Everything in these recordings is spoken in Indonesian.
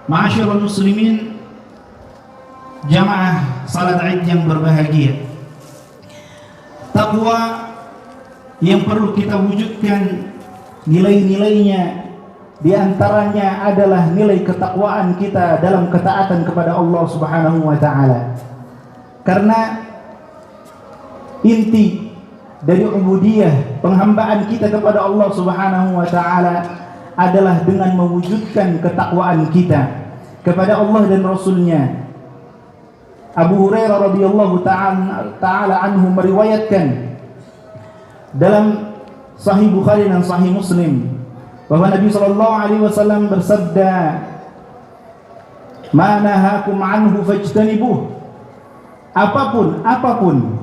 Ma'asyiral muslimin, jamaah salat Id yang berbahagia. Takwa yang perlu kita wujudkan nilai-nilainya, di antaranya adalah nilai ketakwaan kita dalam ketaatan kepada Allah Subhanahu wa taala. Karena inti dari ubudiyah, penghambaan kita kepada Allah Subhanahu wa taala adalah dengan mewujudkan ketakwaan kita kepada Allah dan Rasul-Nya. Abu Hurairah radhiyallahu ta'ala anhu meriwayatkan dalam Sahih Bukhari dan Sahih Muslim bahwa Nabi sallallahu alaihi wasallam bersabda, "Ma nahakum anhu fajtanibuh." Apapun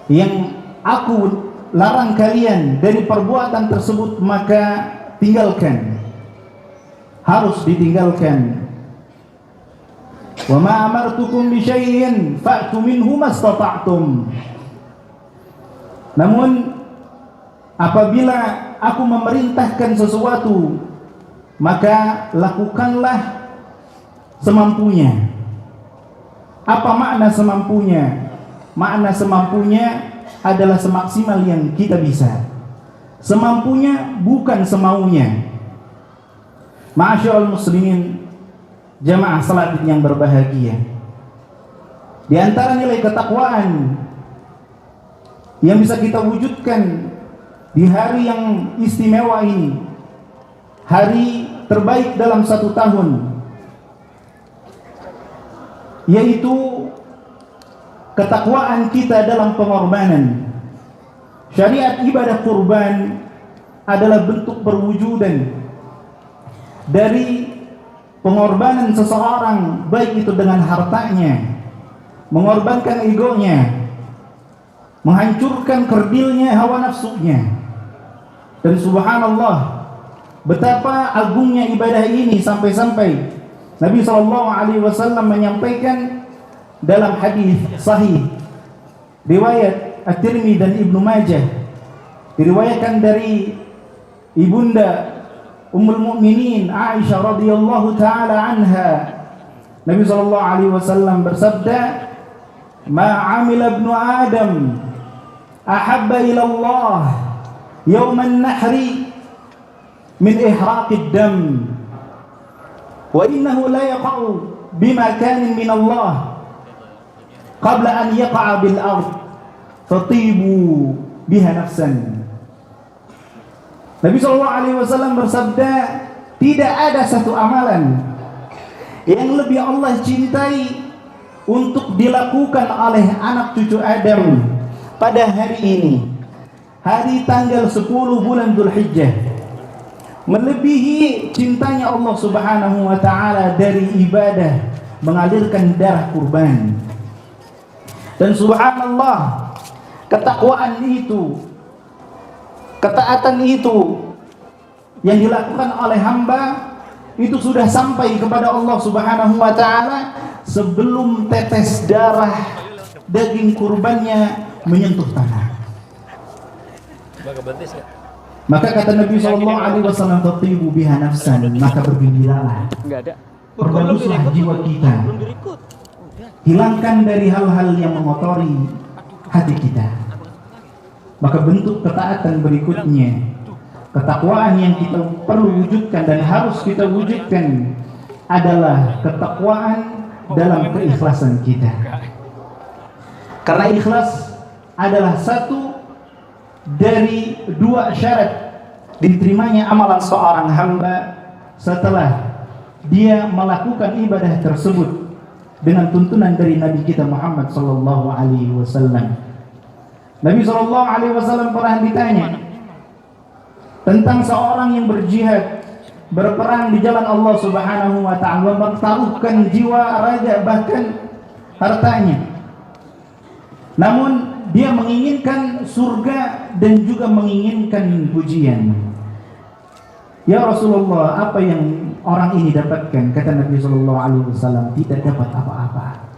yang aku larang kalian dari perbuatan tersebut, maka tinggalkan, harus ditinggalkan. Wa ma amartukum bi syai'in fa'tu minhu mastata'tum. Namun apabila aku memerintahkan sesuatu, maka lakukanlah semampunya. Apa makna semampunya? Makna semampunya adalah semaksimal yang kita bisa. Semampunya, bukan semaunya. Ma'asyiral muslimin, jamaah salat yang berbahagia, di antara nilai ketakwaan yang bisa kita wujudkan di hari yang istimewa ini, hari terbaik dalam satu tahun, yaitu ketakwaan kita dalam pengorbanan. Syariat ibadah kurban adalah bentuk perwujudan dari pengorbanan seseorang, baik itu dengan hartanya, mengorbankan egonya, menghancurkan kerdilnya hawa nafsunya. Dan subhanallah, betapa agungnya ibadah ini sampai-sampai Nabi SAW menyampaikan dalam hadis sahih riwayat At-Tirmidzi dan Ibnu Majah, diriwayatkan dari ibunda Ummul Mukminin Aisyah radhiyallahu taala anha, Nabi SAW bersabda, "Ma 'amila ibnu Adam ahabba ila Allah yawman nahri min ihraqid dam, wa innahu la yaqa'u bimakanin min Allah qabla an yaqa'a bil ard fatibu biha nafsan." Nabi SAW bersabda, tidak ada satu amalan yang lebih Allah cintai untuk dilakukan oleh anak cucu Adam pada hari ini, hari tanggal 10 bulan Dzulhijjah, melebihi cintanya Allah Subhanahu wa taala dari ibadah mengalirkan darah kurban. Dan subhanallah, ketakwaan itu, ketaatan itu yang dilakukan oleh hamba itu sudah sampai kepada Allah Subhanahu wa taala sebelum tetes darah daging kurbannya menyentuh tanah. Maka kata Nabi SAW, "Tatibu biha nafsan," maka bergembiralah, perbaguslah jiwa kita, hilangkan dari hal-hal yang mengotori hati kita. Maka bentuk ketaatan berikutnya, ketakwaan yang kita perlu wujudkan dan harus kita wujudkan adalah ketakwaan dalam keikhlasan kita. Karena ikhlas adalah satu dari dua syarat diterimanya amalan seorang hamba setelah dia melakukan ibadah tersebut dengan tuntunan dari Nabi kita Muhammad sallallahu alaihi wasallam. Nabi SAW pernah ditanya tentang seorang yang berjihad, berperang di jalan Allah Subhanahu wa taala, mempertaruhkan jiwa, raga, bahkan hartanya. Namun dia menginginkan surga dan juga menginginkan pujian. Ya Rasulullah, apa yang orang ini dapatkan? Kata Nabi SAW, tidak dapat apa-apa.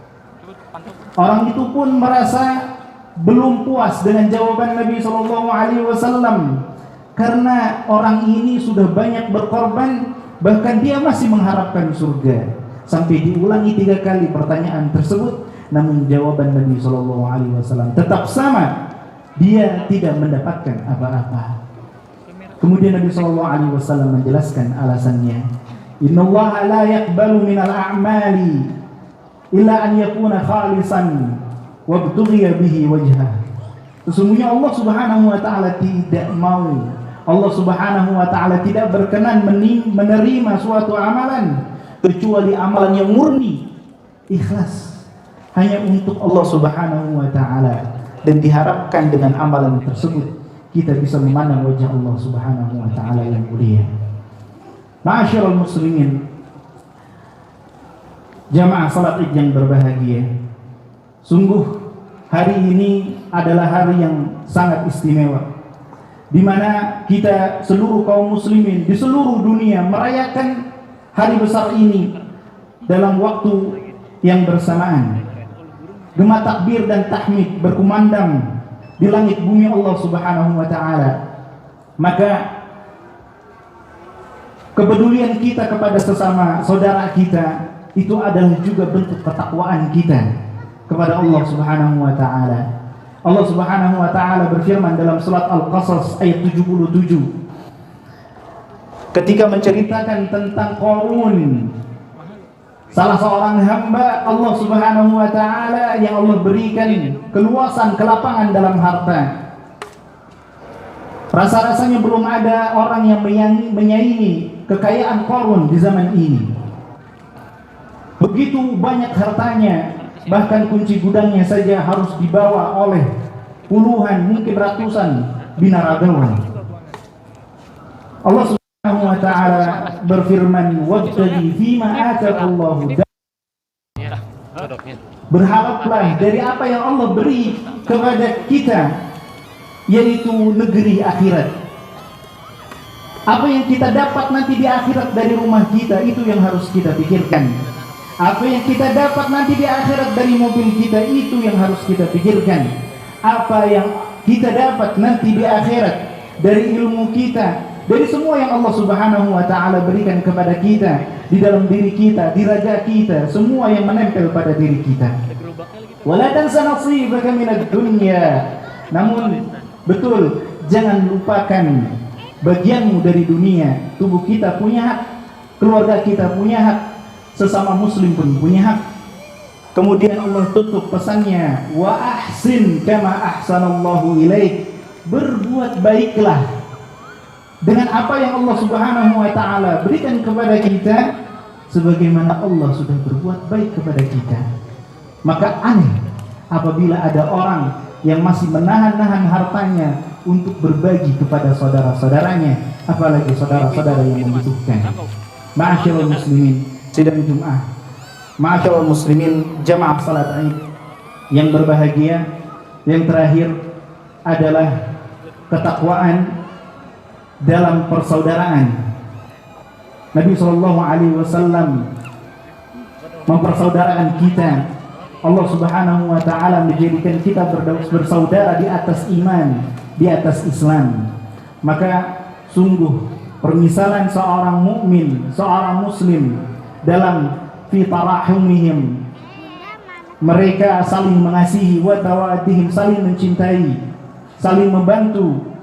Orang itu pun merasa belum puas dengan jawaban Nabi SAW, karena orang ini sudah banyak berkorban bahkan dia masih mengharapkan surga. Sampai diulangi 3 kali pertanyaan tersebut, namun jawaban Nabi SAW tetap sama, dia tidak mendapatkan apa-apa. Kemudian Nabi SAW menjelaskan alasannya, Innallaha la yaqbalu minal a'mali illa an yakuna khalisan wabtughiya bihi wajhah. Sesungguhnya Allah Subhanahu wa taala tidak mau, Allah Subhanahu wa taala tidak berkenan menerima suatu amalan kecuali amalan yang murni, ikhlas, hanya untuk Allah Subhanahu wa taala, dan diharapkan dengan amalan tersebut kita bisa memandang wajah Allah Subhanahu wa taala yang mulia. Ma'asyiral muslimin, jamaah salat Id yang berbahagia, sungguh hari ini adalah hari yang sangat istimewa, di mana kita seluruh kaum muslimin di seluruh dunia merayakan hari besar ini dalam waktu yang bersamaan. Gema takbir dan tahmid berkumandang di langit bumi Allah Subhanahu wa taala. Maka kepedulian kita kepada sesama saudara kita itu adalah juga bentuk ketakwaan kita kepada Allah Subhanahu wa taala. Allah Subhanahu wa taala berfirman dalam surat Al-Qasas ayat 77 ketika menceritakan tentang Qarun, salah seorang hamba Allah Subhanahu wa taala yang Allah berikan keluasan, kelapangan dalam harta. Rasa-rasanya belum ada orang yang menyaingi kekayaan Qarun di zaman ini. Begitu banyak hartanya, bahkan kunci gudangnya saja harus dibawa oleh puluhan, mungkin ratusan binaragawan. Allah Subhanahu wa ta'ala berfirman, wabtaghi fima ataakallahu, berharaplah dari apa yang Allah beri kepada kita, yaitu negeri akhirat. Apa yang kita dapat nanti di akhirat dari rumah kita, itu yang harus kita pikirkan. Apa yang kita dapat nanti di akhirat dari mobil kita, itu yang harus kita pikirkan. Apa yang kita dapat nanti di akhirat dari ilmu kita, dari semua yang Allah Subhanahu wa ta'ala berikan kepada kita, di dalam diri kita, di raja kita, semua yang menempel pada diri kita. Wala tansa nasibaka minad dunya. Namun betul, jangan lupakan bagianmu dari dunia. Tubuh kita punya hak, keluarga kita punya hak, sesama muslim pun punya hak. Kemudian Allah tutup pesannya, wa ahsin kama ahsanallahu ilaik, berbuat baiklah dengan apa yang Allah Subhanahu wa ta'ala berikan kepada kita, sebagaimana Allah sudah berbuat baik kepada kita. Maka aneh apabila ada orang yang masih menahan-nahan hartanya untuk berbagi kepada saudara-saudaranya, apalagi saudara-saudara yang membutuhkan. Ma'asyiral muslimin, sidang Jumat, ma'asyiral muslimin, jamaah salat Id yang berbahagia, yang terakhir adalah ketakwaan dalam persaudaraan. Nabi SAW mempersaudarakan kita. Allah Subhanahu wa ta'ala menjadikan kita bersaudara di atas iman, di atas Islam. Maka sungguh permisalan seorang mukmin, seorang muslim dalam fi tarahumihim, mereka saling mengasihi, wa tawadihim, saling mencintai, saling membantu.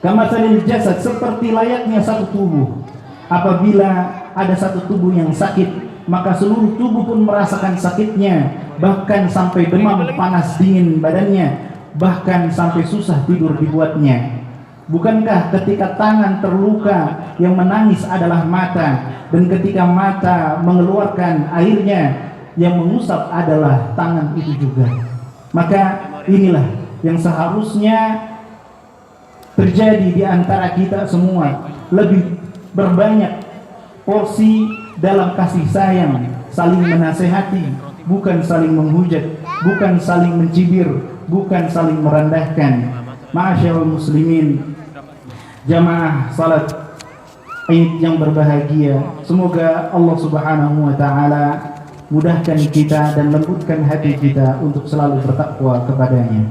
Kama salil jasad, seperti layaknya satu tubuh. Apabila ada satu tubuh yang sakit, maka seluruh tubuh pun merasakan sakitnya, bahkan sampai demam, panas, dingin badannya, bahkan sampai susah tidur dibuatnya. Bukankah ketika tangan terluka yang menangis adalah mata, dan ketika mata mengeluarkan airnya yang mengusap adalah tangan itu juga. Maka inilah yang seharusnya terjadi di antara kita semua, lebih berbanyak porsi dalam kasih sayang, saling menasehati, bukan saling menghujat, bukan saling mencibir, bukan saling merendahkan. Ma'asyiral muslimin, jamaah salat Id yang berbahagia, semoga Allah Subhanahu wa ta'ala mudahkan kita dan lembutkan hati kita untuk selalu bertakwa kepadanya.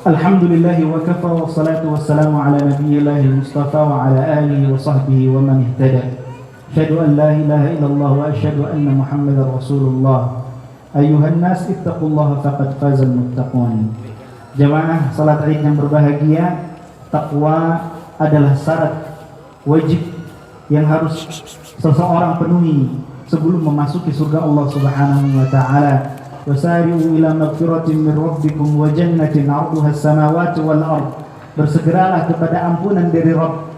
Alhamdulillahi wa kafa wa salatu wassalamu ala nabiyillahi mustafa wa ala alihi wa sahbihi wa man ihtada. Asyhadu an la ilaha illallah wa asyhadu anna Muhammadar Rasulullah. Ayuhan nas ittaqullaha faqad fazal muttaqun. Jamaah salat Id yang berbahagia, takwa adalah syarat wajib yang harus seseorang penuhi sebelum memasuki surga Allah Subhanahu wa taala. Wasari'u ila maghfiratin min rabbikum wa jannatin 'arduha as-samawati wal ard. Bersegeralah kepada ampunan dari Rabb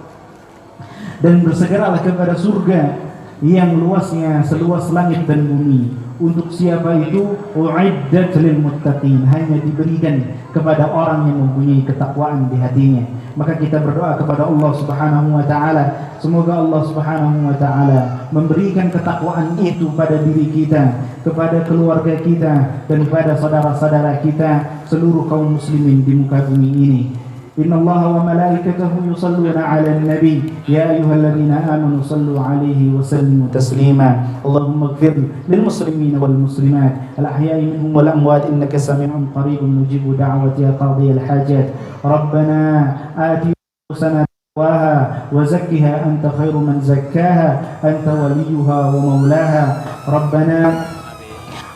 dan bersegeralah kepada surga yang luasnya seluas langit dan bumi. Untuk siapa itu? U'iddat lil muttaqin, hanya diberikan kepada orang yang mempunyai ketakwaan di hatinya. Maka kita berdoa kepada Allah Subhanahu wa taala, semoga Allah Subhanahu wa taala memberikan ketakwaan itu pada diri kita, kepada keluarga kita, dan pada saudara-saudara kita, seluruh kaum muslimin di muka bumi ini. Innallaha wa malaikatahu yusalluna 'alan nabi ya ayyuhalladzina amanu sallu 'alaihi wa sallimu taslima. Allahumma ighfir lil muslimina wal muslimat al ahya'i minhum wal amwat innaka samii'un qaribun mujibu da'wati ya qadiyal hajat. Rabbana ati anfusana taqwaha wa zakkiha anta khairu man zakkaha anta waliyuha wa maulaha.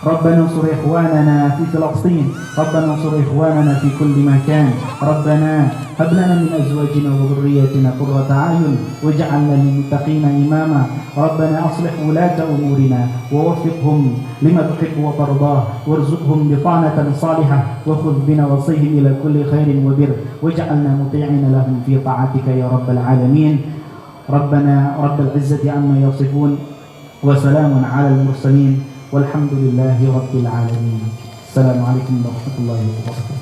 ربنا انصر إخواننا في فلسطين، ربنا انصر إخواننا في كل مكان، ربنا هب لنا من أزواجنا وذرياتنا قرة أعين واجعلنا للمتقين إماما، ربنا أصلح ولاة أمورنا ووفقهم لما تحب وترضاه وارزقهم بطانة صالحة وخذ بنواصيهم إلى كل خير وبر واجعلنا مطيعين لهم في طاعتك يا رب العالمين. ربنا رب العزة عما يصفون وسلام على المرسلين walhamdulillahi rabbil alamin. Assalamualaikum warahmatullahi wabarakatuh.